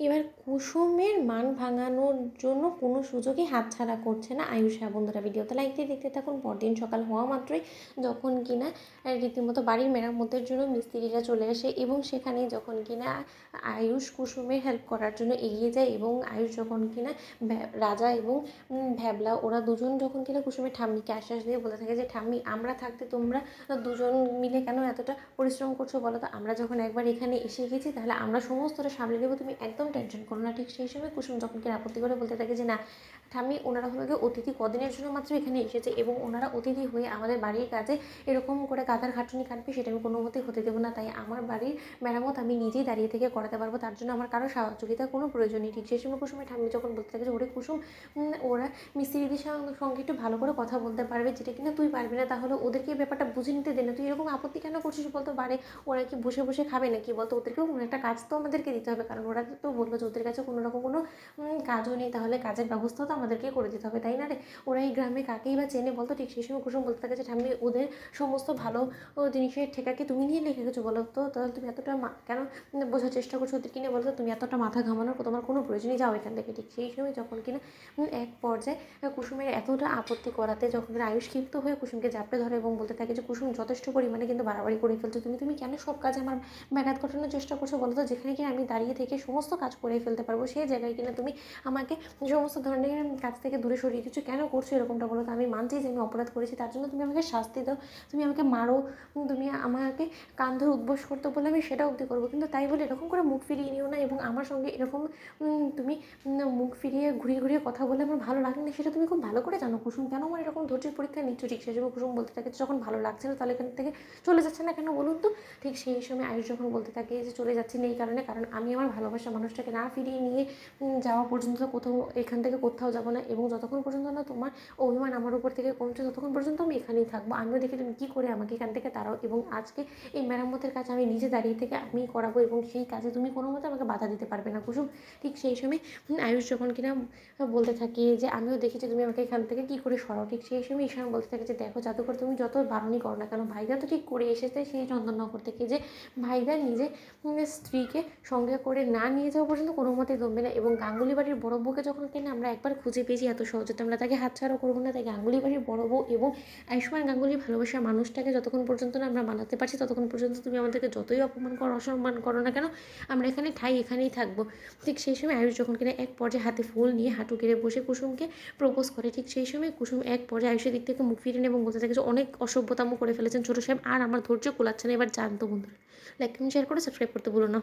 এবার কুসুমের মান ভাঙানোর জন্য কোনো সুযোগই হাতছাড়া করছে না আয়ুষ। হ্যাঁ বন্ধুরা, ভিডিওতে লাইক দিয়ে দেখতে থাকুন। পরদিন সকাল হওয়া মাত্রই যখন কিনা রীতিমতো বাড়ির মেরামতের জন্য মিস্ত্রিরা চলে আসে এবং সেখানে যখন কিনা আয়ুষ কুসুমের হেল্প করার জন্য এগিয়ে যায় এবং আয়ুষ যখন কিনা রাজা এবং ভ্যাবলা ওরা দুজন যখন কিনা কুসুমের ঠাম্মিকে আশ্বাস দিয়ে বলে থাকে যে ঠাম্মি, আমরা থাকতে তোমরা দুজন মিলে কেন এতটা পরিশ্রম করছো বলো তো, আমরা যখন একবার এখানে এসে গেছি তাহলে আমরা সমস্তটা সামলে নেবো, তুমি একদম টেনশন করো না। ঠিক সেই সময় কুসুম যখন কিনা আপত্তি করে বলতে থাকে যে না ঠাম্মি, ওনারা হলো অতিথি কদিনের জন্য মাত্র এখানে এসেছে এবং ওনারা অতিথি হয়ে আমাদের বাড়ির কাজে এরকম করে কাঁদার খাটুনি কাটবে সেটা আমি কোনো মতেই হতে দেবো না। তাই আমার বাড়ির মেরামত আমি নিজেই দাঁড়িয়ে থেকে করাতে পারবো, তার জন্য আমার কারো সহযোগিতার কোনো প্রয়োজন নেই। ঠিক সেই সময় কুসুমের ঠাম্মি যখন বলতে থাকে যে ওরে কুসুম, ওরা মিস্ত্রিদের সঙ্গে একটু ভালো করে কথা বলতে পারবে, যেটা কিনা তুই পারবি না, তাহলে ওদেরকে এই ব্যাপারটা বুঝে নিতে দে না। তুই এরকম আপত্তি কেন করছিস বলতো? বারে ওরা কি বসে বসে খাবে নাকি বলতো? ওদেরকেও কোনো একটা কাজ তো আমাদেরকে দিতে হবে, কারণ ওরা তো বললো যে ওদের কাছে কোনো রকম কোনো কাজও নেই, তাহলে কাজের ব্যবস্থাও তো আমাদেরকেই করে দিতে হবে, তাই না রে? ওরা এই গ্রামে কাকেই বা চেনে বলতো? ঠিক সেই সময় কুসুম বলতে থাকে যে ঠাম্মি, ওদের সমস্ত ভালো জিনিসের ঠেকাকে তুমি নিয়ে লিখে গেছো বলো তো? তাহলে তুমি এতটা কেন বোঝার চেষ্টা করছো ওদেরকে নিয়ে বলতো? তুমি এতটা মাথা ঘামানোর তোমার কোনো প্রয়োজনই, যাও এখান থেকে। ঠিক সেই সময় যখন কিনা এক পর্যায়ে কুসুমের এতটা আপত্তি করাতে যখন আয়ুষ ক্ষিপ্ত হয়ে কুসুমকে জাপটে ধরে এবং বলতে থাকে যে কুসুম, যথেষ্ট পরিমাণে কিন্তু বাড়াবাড়ি করে ফেলছো তুমি কেন সব কাজে আমার ব্যাঘাত ঘটানোর চেষ্টা করছো বলো তো? যেখানে কিনা আমি দাঁড়িয়ে থেকে সমস্ত কাজ করে ফেলতে পারবো সেই জায়গায় কিনা তুমি আমাকে সমস্ত ধরনের কাজ থেকে দূরে সরিয়ে দিচ্ছ, কেন করছো এরকমটা বলো তো? আমি মানছি যে আমি অপরাধ করেছি, তার জন্য তুমি আমাকে শাস্তি দাও, তুমি আমাকে মারো, তুমি আমাকে কান ধরে উদ্বোস করতে বলে আমি সেটা অবধি করবো, কিন্তু তাই বলে এরকম করে মুখ ফিরিয়ে নিও না এবং আমার সঙ্গে এরকম তুমি মুখ ফিরিয়ে ঘুরিয়ে ঘুরিয়ে কথা বলে আমার ভালো লাগে না, সেটা তুমি খুব ভালো করে জানো কুসুম। কেন আমার এরকম ধৈর্যের পরীক্ষা নিচ্ছ? ঠিক সেই সময় কুসুম বলতে থাকে যখন ভালো লাগছে না তাহলে এখান থেকে চলে যাচ্ছে না কেন বলুন তো? ঠিক সেই সময় আয়ুষ যখন বলতে থাকে যে চলে যাচ্ছি না এই কারণে, কারণ আমি আমার ভালোবাসা মানুষটাকে না ফিরিয়ে নিয়ে যাওয়া পর্যন্ত কোথাও এখান থেকে কোথাও যাবো না, এবং যতক্ষণ পর্যন্ত না তোমার অভিমান আমার উপর থেকে কমছে ততক্ষণ পর্যন্ত আমি এখানেই থাকবো। আমিও দেখি তুমি কী করে আমাকে এখান থেকে তাড়াও, এবং আজকে এই মেরামতের কাজ আমি নিজে দাঁড়িয়ে থেকে আমি করাবো এবং সেই কাজে তুমি কোনো মতে আমাকে বাধা দিতে পারবে না কুসুম। ঠিক সেই সময় আয়ুষ যখন কিনা বলতে থাকে যে আমিও দেখেছি তুমি আমাকে এখান থেকে কী করে সরাও। ঠিক সেই সময় ঈশান বলতে থাকে যে দেখো জাদুকর, তুমি যত বারণই করো না কেন, ভাইদা তো ঠিক করে এসেছে সেই চন্দননগর থেকে যে ভাইদা নিজে স্ত্রীকে সঙ্গে করে না নিয়ে যাওয়া পর্যন্ত কোনো মতেই দমবে না, এবং গাঙ্গুলি বাড়ির বড় বউকে যখন কিনা আমরা একবার খুঁজে পেয়েছি এত সহজে তো আমরা তাকে হাতছাড়া করবো না। তাই গাঙ্গুলি বাড়ির বড় বউ এবং আয়ুষ্মান গাঙ্গুলি ভালোবাসার মানুষটাকে যতক্ষণ পর্যন্ত না আমরা মানাতে পারছি ততক্ষণ পর্যন্ত তুমি আমাদেরকে যতই অপমান করো অসম্মান করো না কেন, আমরা এখানে এখানেই থাকবো। ঠিক সেই সময় আয়ুষ যখন কিনা এক পর্যায়ে হাতে ফুল নিয়ে হাঁটু গেড়ে বসে কুসুমকে প্রপোজ করে, ঠিক সেই সময় কুসুম এক পর্যায়ে আয়ুষের দিক থেকে মুখ ফিরে নেয় এবং বলতে থাকে যে অনেক অসভ্যতাম করে ফেলেছেন ছোটো সাহেব, আর আমার ধৈর্য কুলাচ্ছে না, এবার জানতো বন্ধুরা। লাইক কমেন্ট শেয়ার করে সাবস্ক্রাইব করতে ভুলো না।